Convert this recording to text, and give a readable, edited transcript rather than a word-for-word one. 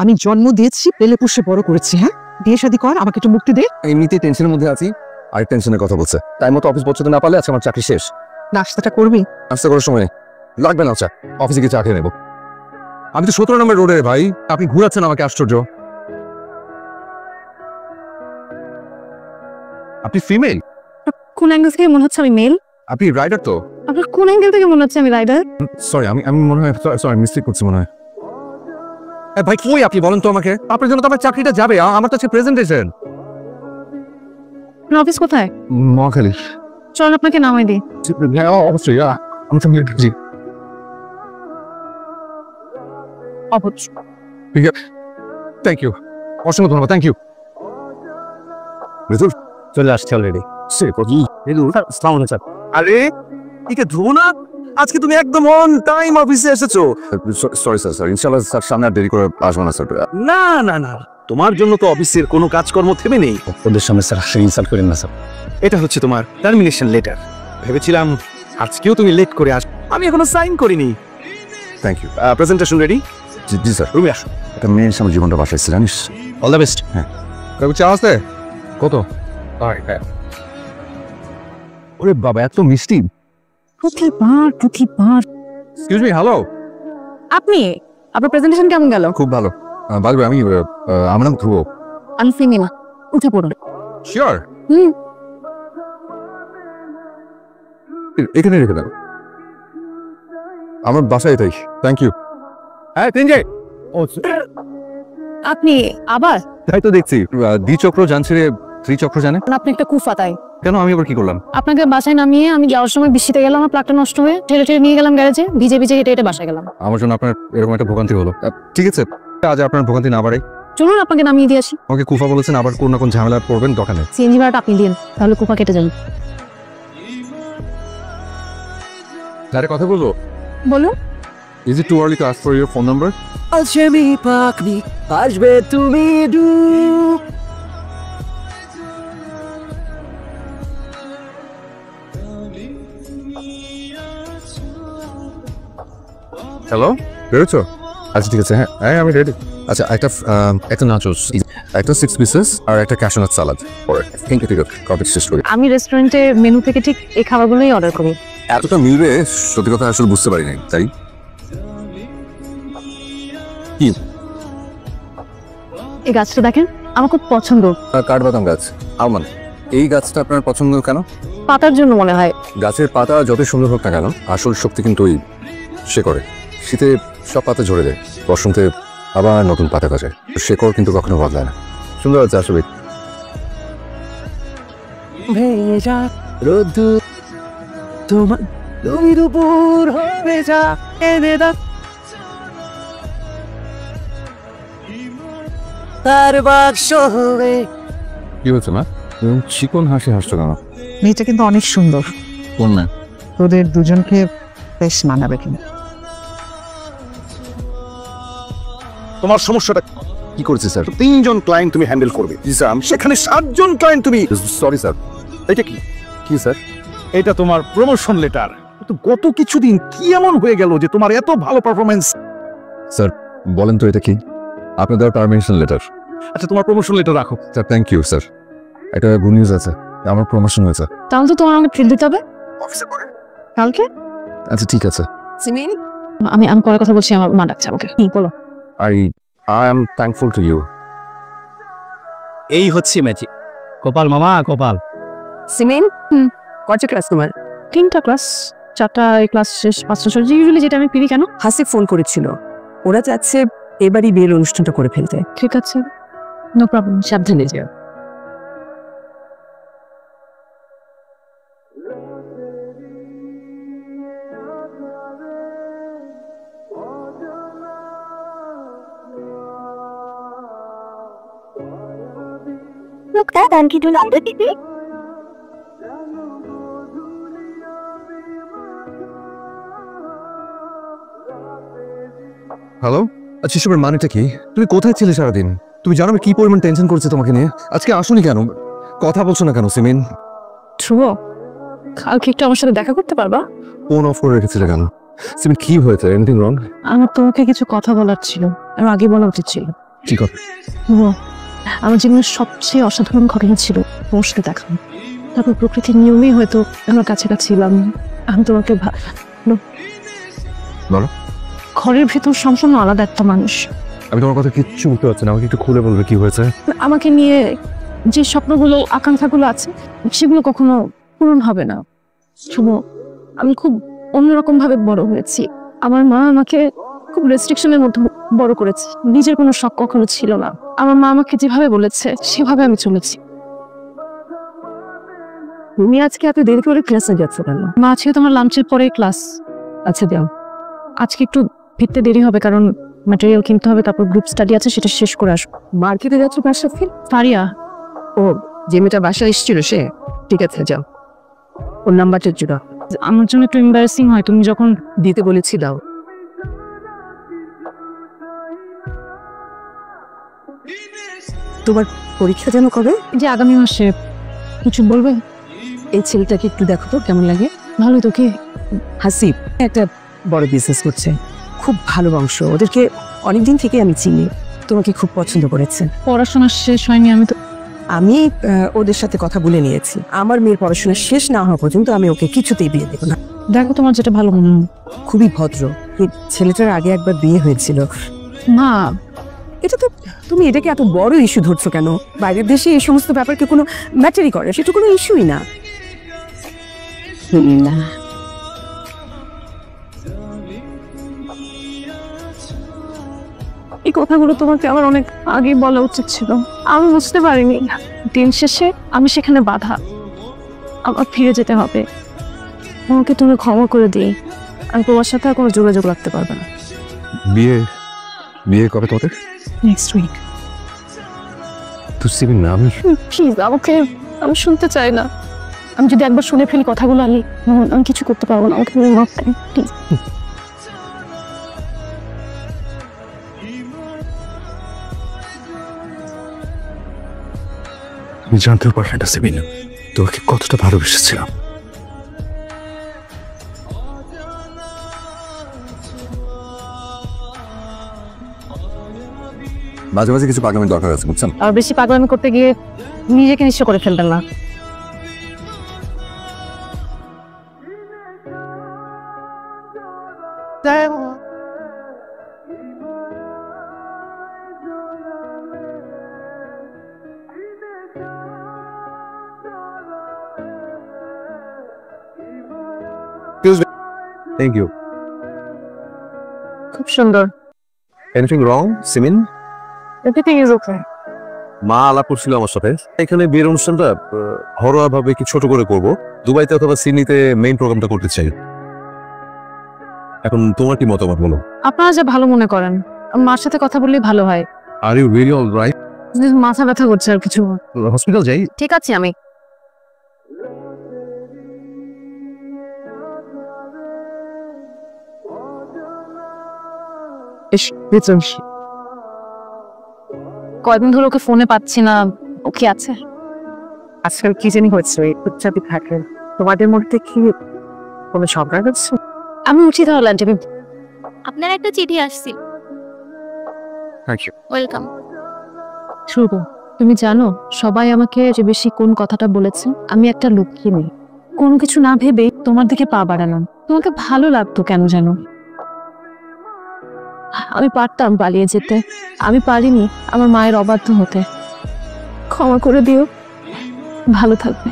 আমি জন্ম দিয়েছি, পেলে পুষে বড় করেছি। হ্যাঁ, বিয়ে শাদী কর, আমাকে একটু মুক্তি দে। এমনিতেই টেনশনের মধ্যে আছি, আর টেনশনের কথা বলছে। টাইম মতো অফিস পৌঁছতে না পারলে আজকে আমার চাকরি শেষ। নাস্তাটা করবি? নাস্তা করার সময় নেই, লাগবে না চা, অফিসে গিয়ে চা খেয়ে নেবো। আমি তো 17 নম্বর রোডে ভাই, আপনি ঘুরাচ্ছেন আমাকে, আশ্চর্য। আপনি ফিমেল? কোন অ্যাঙ্গেল থেকে মনে হচ্ছে আমি মেল? আপনি রাইডার তো? আপনার কোন অ্যাঙ্গেল থেকে মনে হচ্ছে আমি রাইডার? সরি, আমি মনে হয় সরি মিস্টেক করছি মনে হয়। ভাই কই আপনি বলেন তো আমাকে, আপনার জন্য তো আমার চাকরিটা যাবে, আমার তো আজকে প্রেজেন্টেশন। আপনার অফিস কোথায়? মহাখালী। চল আপনাকে নামাই দিই। অবশ্যই, আমি তো জি। অবশ্য থ্যাংক ইউ, অসংখ্য ধন্যবাদ, থ্যাংক ইউ। মৃদুল চলে আসছে অলরেডি। আরে ঠিক আছে ধ্রুব না, আজকে তুমি একদম অন টাইম অফিসে এসেছো। সরি স্যার, ইনশাআল্লাহ স্যার সামনে আর দেরি করে আসবো না স্যার। না না না, তোমার জন্য তো অফিসের কোনো কাজকর্ম থেমে নেই। ওদের সামনে স্যার ইনসাল্ট করেন না স্যার। এটা হচ্ছে তোমার টার্মিনেশন লেটার। ভেবেছিলাম আজকেও তুমি লেট করে আসবে, আমি এখনো সাইন করিনি। Thank you. Presentation ready? জি স্যার। রুমে আসো। একটা মেয়ের সামনে জীবনটা বাসাইছে জানিস। All the best. হ্যাঁ, কবে চা আসতে কত? ওরে বাবা, এত মিষ্টি। প্রতিবার এক্সকিউজ মি, হ্যালো। আপনি, আপনার প্রেজেন্টেশন কেমন গেল? খুব ভালো। বাই দ্য ওয়ে, আমার নাম ধ্রুব। আমি সিনেমা, উঠে পড়ুন। শিওর? হুম। এখানে রেখে দাও, আমার বাসায় তাই। Thank you. হ্যাঁ তিনজয়। আপনি আবার? তাই তো দেখছি, দ্বিচক্র জানছে রে, ত্রিচক্র জানে। আপনি একটা কুফা তাই। কেন, আমি আবার কি করলাম? আপনাকে বাসায় নামিয়ে আমি যাওয়ার সময় বৃষ্টিতে গেলাম, আমার প্লাগটা নষ্ট হয়ে ঠেলে নিয়ে গেলাম গ্যারেজে, ভিজে হেঁটে হেঁটে বাসায় গেলাম। আমার জন্য আপনার এরকম একটা ভোগান্তি হলো। ঠিক আছে, আজ আপনার ভোগান্তি না বাড়াই। চলুন আপনাকে নামিয়ে দিয়ে আসি। আমাকে কুফা বলেছেন, আবার কোন না কোন ঝামেলা পড়বেন দোকানে। সিএনজি ভাড়াটা আপনি দিন, তাহলে কুফা কেটে যাবে। যারে কথা বলবো? বলুন। Is it too early to ask for your phone number? আলসেমি পাকনি আসবে তুমি ডু। হ্যালো, বেরোছো? আচ্ছা ঠিক আছে, হ্যাঁ আমি রেডি। আচ্ছা একটা নাচোস, একটা 6 পিসেস আর একটা ক্যাশনাট সালাদ পরে। থ্যাংক ইউ, ঠিক আছে, কফি শেষ করি। আমি রেস্টুরেন্টের মেনু থেকে ঠিক এই খাবারগুলোই অর্ডার করি। এতটা মিলবে সত্যি কথা আসলে বুঝতে পারি নাই, তাই কি? এই গাছটা দেখেন, আমার খুব পছন্দ। কাঠবাদাম গাছ, আলমন্ড। এই গাছটা আপনার পছন্দ কেন? পাতার জন্য মনে হয়। গাছের পাতা যতই সুন্দর হোক না কেন, আসল শক্তি কিন্তু ওই শেকড়ে। শীতে সব পাতা ঝরে যায়, বসন্তে আবার নতুন পাতা গজায়, শেকড় কিন্তু কখনো বদলায় না। সুন্দর আছে আসলে। ভেজা রোদ্দুর তোমার তুমি দুপুর হবে যা এনে দাও তার বাক্স হবে। কি হয়েছে মা, চিকন হাসি হাসছো কেন? মেয়েটা কিন্তু অনেক সুন্দর। কোন না? তোদের দুজনকে বেশ মানাবে কিনা। তোমার সমস্যাটা কি করছে স্যার? 3 জন ক্লায়েন্ট তুমি হ্যান্ডেল করবে। জি স্যার। সেখানে 7 জন ক্লায়েন্ট তুমি। Sorry sir. এটা কি? কি স্যার? এটা তোমার প্রমোশন লেটার। তো গত কিছুদিন কি এমন হয়ে গেল যে তোমার এত ভালো পারফরমেন্স? স্যার বলেন তো এটা কি? আপনাদের পারমিশন লেটার। আচ্ছা তোমার প্রমোশন লেটার রাখো। স্যার থ্যাংক ইউ স্যার, এটা গুড নিউজ আছে, আমার প্রমোশন হয়েছে। তাহলে তো তোমার আমাকে ট্রিট দিতে হবে অফিসে পরে। কালকে। আচ্ছা ঠিক আছে। সিমিন, আমি পরে কথা বলছি, আমার মা ডাকছে আমাকে। বলো। I am thankful to you. এই হচ্ছে ম্যাজিক। কপাল মামা, কপাল। সিমিন, কয়টা ক্লাস তোমার? 3টা ক্লাস, 4টা ক্লাস শেষ, 5টা শেষ। ইউজুয়ালি যেটা আমি ফিরি। কেন? হাসি ফোন করেছিল, ওরা চাচ্ছে এবারই বিয়ের অনুষ্ঠানটা করে ফেলতে। ঠিক আছে, নো প্রবলেম, সাবধানে যেও। Look, that Anki do not TV. Hello, আচ্ছা এসবের মানেটা কি? তুমি কোথায় ছিলে সারাদিন? তুমি জানো আমি কি পরিমাণ টেনশন করছি তোমাকে নিয়ে? আজকে আসোনি কেন? কথা বলছো না কেন সিমিন? ধ্রুব, কালকে একটু আমার সাথে দেখা করতে পারবা? ফোন অফ করে রেখেছিলে কেন? সিমিন কি হয়েছে? Anything wrong? আমার তোমাকে কিছু কথা বলার ছিল, আর আগে বলা উচিত ছিল। কি কথা? আমার জীবনের সবচেয়ে অসাধারণ ঘটনা ছিল তোমার সাথে দেখা। তারপর প্রকৃতির নিয়মেই হয়তো আমার কাছাকাছি ছিলাম। আমি তোমাকে বলো। ঘরের ভেতর সম্পূর্ণ আলাদা একটা মানুষ। আমি তোমার কথা কিচ্ছু বুঝতে পারছি না, আমাকে একটু খুলে বলবে কি হয়েছে? আমাকে নিয়ে যে স্বপ্নগুলো আকাঙ্ক্ষাগুলো আছে সেগুলো কখনো পূরণ হবে না। শুভ, আমি খুব অন্যরকম ভাবে বড় হয়েছি। আমার মা আমাকে খুব রেস্ট্রিকশনের মধ্যে বড় করেছে, নিজের কোনো শখ কখনো ছিল না। আমার মা আমাকে যেভাবে বলেছে সেভাবে আমি চলেছি। তুমি আজকে এত দেরি করে ক্লাসে যাচ্ছ কেন? মা, আজকে তোমার লাঞ্চের পরে ক্লাস। আচ্ছা দাও, আজকে একটু ফিরতে দেরি হবে কারণ ম্যাটেরিয়াল কিনতে হবে, তারপর গ্রুপ স্টাডি আছে, সেটা শেষ করে আসবো। মার্কেটে যাচ্ছ কার সাথে? ফারিয়া। ও, যে মেয়েটা বাসায় এসেছিল সে? ঠিক আছে যাও, ওর নাম্বারটা জুড়া। আমার জন্য একটু এম্বারেসিং হয়, তুমি যখন দিতে বলেছি দাও। তোমার পরীক্ষা যেন কবে? যে আগামী মাসে। কিছু বলবে? এই ছেলেটাকে একটু দেখো তো কেমন লাগে। ভালোই তো। কি? হাসিব একটা বড় বিজনেস করছে, খুব ভালো বংশ, ওদেরকে অনেকদিন থেকে আমি চিনি। তোমাকে খুব পছন্দ করেছে। পড়াশোনা শেষ হয়নি, আমি তো আমি ওদের সাথে কথা বলে নিয়েছি, আমার মেয়ের পড়াশোনা শেষ না হওয়া পর্যন্ত আমি ওকে কিছুতেই বিয়ে দেবো না। দেখো তোমার যেটা ভালো মনে হয়। খুবই ভদ্র। এই ছেলেটার আগে একবার বিয়ে হয়েছিল। মা, এটা তো, তুমি এটাকে এত বড় ইস্যু ধরছো কেন? বাইরের দেশে এই সমস্ত ব্যাপারকে কোনো ম্যাটারই করে, সেটা কোনো ইস্যুই না। না, এই কথাগুলো তোমাকে আমার অনেক আগে বলা উচিত ছিল। আমি বুঝতে পারিনি দিন শেষে আমি সেখানে বাধা। আমার ফিরে যেতে হবে। আমাকে তুমি ক্ষমা করে দিই। আমি তোমার সাথে আর কোনো যোগাযোগ রাখতে পারবে না। বিয়ে বিয়ে কবে তোমাদের? Next week. তো সিমিন না, আমি প্লিজ আমাকে, আমি শুনতে চাই না। আমি যদি একবার শুনে ফেলি কথাগুলো, আমি কিছু করতে পারবো না। আমাকে মাফ করুন প্লিজ। আমি জানতেও পারলাম না সিমিন তোমাকে কতটা ভালোবেসেছিলাম। মাঝে মাঝে কিছু পাগলামির দরকার আছে, বুঝছেন? আর বেশি পাগলামি করতে গিয়ে নিজেকে নিঃস্ব করে ফেলবেন না। Thank you. খুব সুন্দর। Anything wrong Simin? Everything is okay. মা আলাপ করছিল আমার সাথে, এখানে বিয়ের অনুষ্ঠানটা ঘরোয়া ভাবে কি ছোট করে করব, দুবাইতে অথবা সিডনিতে মেইন প্রোগ্রামটা করতে চাই। এখন তোমার কি মতামত বলো? আপনারা যে ভালো মনে করেন। মার সাথে কথা বললেই ভালো হয়। Are you really alright? মাথা ব্যথা করছে আর কিছু। হসপিটাল যাই? ঠিক আছে আমি। কয়দিন ধরে ওকে ফোনে পাচ্ছি না। ও কি আছে? আজকাল কি জানি হয়েছে, এই চুপচাপই থাকে। তোমাদের মধ্যে কি কোনো ঝগড়া হচ্ছে? আমি উঠি তাহলে আন্টি। আপনার একটা চিঠি আসছিল। Thank you. ওয়েলকাম। শুভ, তুমি জানো সবাই আমাকে যে বেশি কোন কথাটা বলেছে? আমি একটা লক্ষ্মী মেয়ে, কোনো কিছু না ভেবে তোমার দিকে পা বাড়ালাম। তোমাকে ভালো লাগতো কেন জানো? আমি পারতাম পালিয়ে যেতে, আমি পারিনি আমার মায়ের অবাধ্য হতে। ক্ষমা করে দিও। ভালো থাকবে।